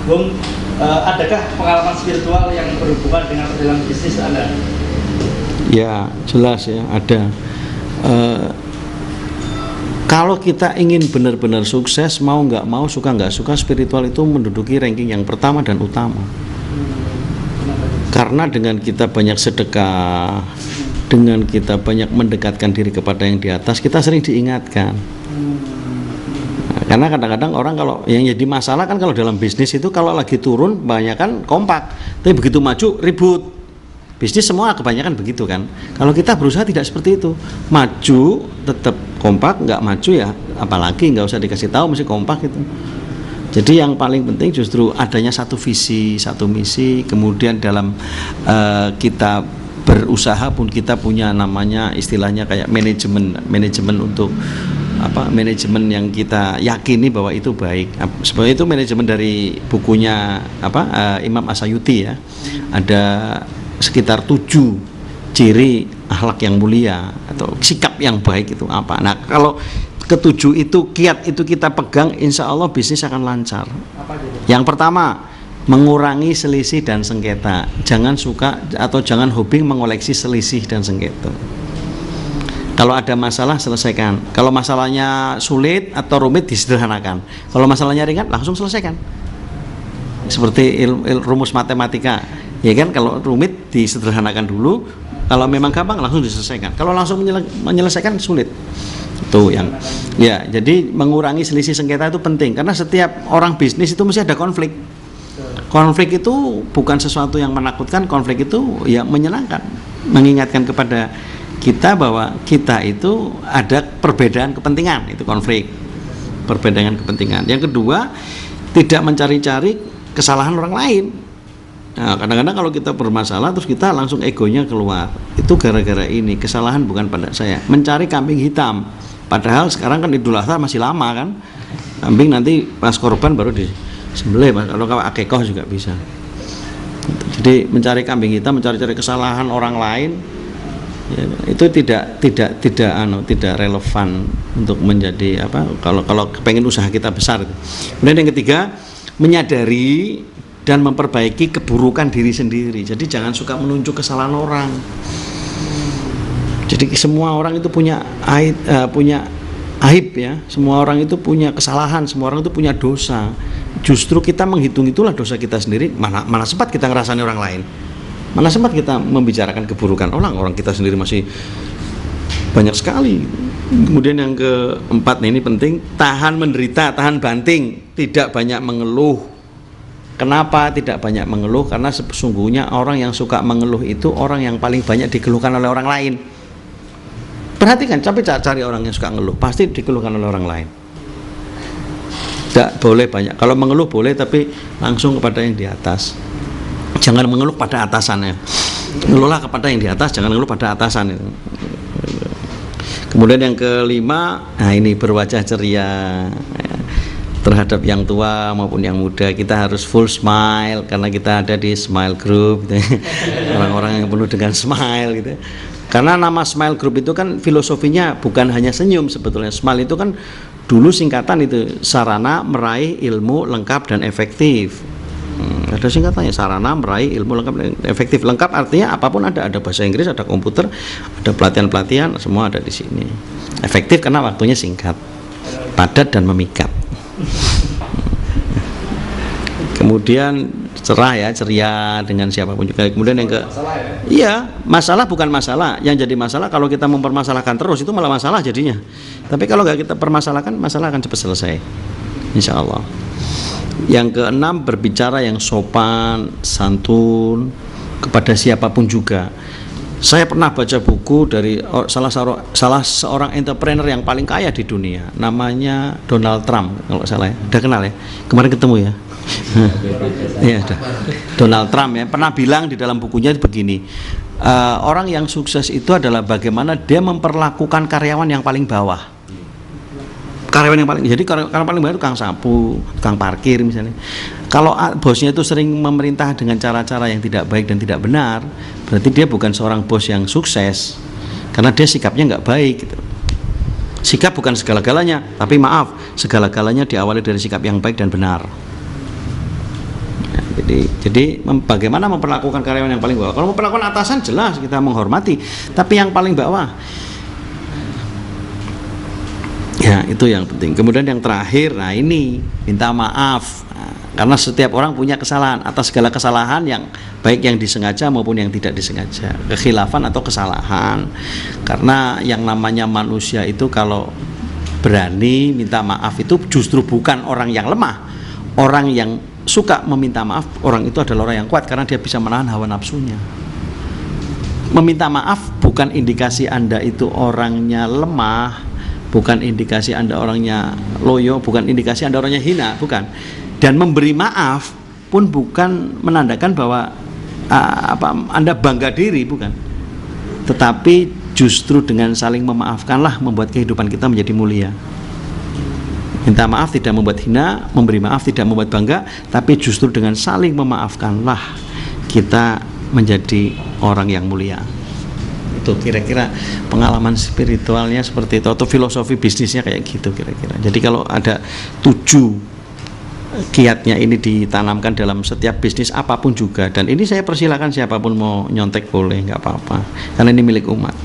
Bung, adakah pengalaman spiritual yang berhubungan dengan dalam bisnis Anda? Ya, jelas ya, ada. Kalau kita ingin benar-benar sukses, mau nggak mau, suka nggak suka, spiritual itu menduduki ranking yang pertama dan utama. Karena dengan kita banyak sedekah, dengan kita banyak mendekatkan diri kepada yang di atas, kita sering diingatkan. Nah, karena kadang-kadang orang kalau yang jadi masalah kan kalau dalam bisnis itu kalau lagi turun banyak kan kompak, tapi begitu maju ribut. Bisnis semua kebanyakan begitu kan. Kalau kita berusaha tidak seperti itu, maju tetap kompak, nggak maju ya apalagi nggak usah dikasih tahu, mesti kompak gitu. Jadi yang paling penting justru adanya satu visi, satu misi. Kemudian dalam kita berusaha pun kita punya namanya istilahnya kayak manajemen untuk manajemen yang kita yakini bahwa itu baik. Sebenarnya itu manajemen dari bukunya Imam Asyuyuti ya. Ada sekitar 7 ciri akhlak yang mulia atau sikap yang baik itu apa. Nah kalau ketujuh itu, kiat itu kita pegang, insya Allah bisnis akan lancar. Yang pertama, mengurangi selisih dan sengketa. Jangan suka atau jangan hobi mengoleksi selisih dan sengketa. Kalau ada masalah selesaikan. Kalau masalahnya sulit atau rumit disederhanakan. Kalau masalahnya ringan langsung selesaikan. Seperti rumus matematika. Ya kan, kalau rumit disederhanakan dulu, kalau memang gampang langsung diselesaikan. Kalau langsung menyelesaikan sulit. Itu yang ya, jadi mengurangi selisih sengketa itu penting karena setiap orang bisnis itu mesti ada konflik. Konflik itu bukan sesuatu yang menakutkan, konflik itu ya menyenangkan, mengingatkan kepada kita bahwa kita itu ada perbedaan kepentingan, itu konflik. Perbedaan kepentingan. Yang kedua, tidak mencari-cari kesalahan orang lain. Nah, kadang-kadang kalau kita bermasalah terus kita langsung egonya keluar. Itu gara-gara ini, kesalahan bukan pada saya. Mencari kambing hitam. Padahal sekarang kan Idul Adha masih lama kan. Kambing nanti pas korban baru disembelih, kalau akikoh juga bisa. Jadi mencari kambing hitam, mencari-cari kesalahan orang lain ya, itu tidak relevan untuk menjadi kalau pengen usaha kita besar. Kemudian yang ketiga, menyadari dan memperbaiki keburukan diri sendiri. Jadi jangan suka menunjuk kesalahan orang. Jadi semua orang itu punya aib ya. Semua orang itu punya kesalahan, semua orang itu punya dosa. Justru kita menghitung itulah dosa kita sendiri. Mana sempat kita ngerasani orang lain. Mana sempat kita membicarakan keburukan orang kita sendiri masih banyak sekali. Kemudian yang keempat, ini penting, tahan menderita, tahan banting, tidak banyak mengeluh. Kenapa tidak banyak mengeluh? Karena sesungguhnya orang yang suka mengeluh itu orang yang paling banyak dikeluhkan oleh orang lain. Perhatikan, tapi cari orang yang suka ngeluh, pasti dikeluhkan oleh orang lain. Tidak boleh banyak. Kalau mengeluh boleh, tapi langsung kepada yang di atas. Jangan mengeluh pada atasannya. Ngeluhlah kepada yang di atas, jangan mengeluh pada atasan. Kemudian yang kelima, nah ini berwajah ceria. Terhadap yang tua maupun yang muda, kita harus full smile karena kita ada di smile group gitu. Orang-orang yang penuh dengan smile gitu. Karena nama smile group itu kan filosofinya bukan hanya senyum sebetulnya. Smile itu kan dulu singkatan itu, sarana meraih ilmu lengkap dan efektif. Ada singkatannya, sarana meraih ilmu lengkap dan efektif. Lengkap artinya apapun ada bahasa Inggris, ada komputer, ada pelatihan-pelatihan, semua ada di sini. Efektif karena waktunya singkat, padat dan memikat. Kemudian cerah ya, ceria dengan siapapun juga. Kemudian yang iya, masalah bukan masalah. Yang jadi masalah kalau kita mempermasalahkan terus, itu malah masalah jadinya. Tapi kalau nggak kita permasalahkan, masalah akan cepat selesai, insya Allah. Yang keenam, berbicara yang sopan, santun kepada siapapun juga. Saya pernah baca buku dari salah seorang entrepreneur yang paling kaya di dunia, namanya Donald Trump kalau salah ya. Udah kenal ya? Kemarin ketemu ya. Iya, Donald Trump ya pernah bilang di dalam bukunya begini, orang yang sukses itu adalah bagaimana dia memperlakukan karyawan yang paling bawah. Karyawan yang paling, jadi karyawan paling bawah itu tukang sapu, tukang parkir misalnya. Kalau bosnya itu sering memerintah dengan cara-cara yang tidak baik dan tidak benar, berarti dia bukan seorang bos yang sukses, karena dia sikapnya nggak baik gitu. Sikap bukan segala-galanya, tapi maaf, segala-galanya diawali dari sikap yang baik dan benar. Bagaimana memperlakukan karyawan yang paling bawah? Kalau memperlakukan atasan jelas kita menghormati, tapi yang paling bawah, ya itu yang penting. Kemudian yang terakhir, nah ini minta maaf. Karena setiap orang punya kesalahan, atas segala kesalahan yang baik yang disengaja maupun yang tidak disengaja, kekhilafan atau kesalahan. Karena yang namanya manusia itu kalau berani minta maaf itu justru bukan orang yang lemah. Orang yang suka meminta maaf, orang itu adalah orang yang kuat karena dia bisa menahan hawa nafsunya. Meminta maaf bukan indikasi Anda itu orangnya lemah, bukan indikasi Anda orangnya loyo, bukan indikasi Anda orangnya hina, bukan. Dan memberi maaf pun bukan menandakan bahwa Anda bangga diri, bukan. Tetapi justru dengan saling memaafkanlah membuat kehidupan kita menjadi mulia. Minta maaf tidak membuat hina, memberi maaf tidak membuat bangga, tapi justru dengan saling memaafkanlah kita menjadi orang yang mulia. Itu kira-kira pengalaman spiritualnya seperti itu, atau filosofi bisnisnya kayak gitu kira-kira. Jadi kalau ada 7 kiatnya ini ditanamkan dalam setiap bisnis apapun juga, dan ini saya persilakan siapapun mau nyontek boleh, nggak apa-apa, karena ini milik umat.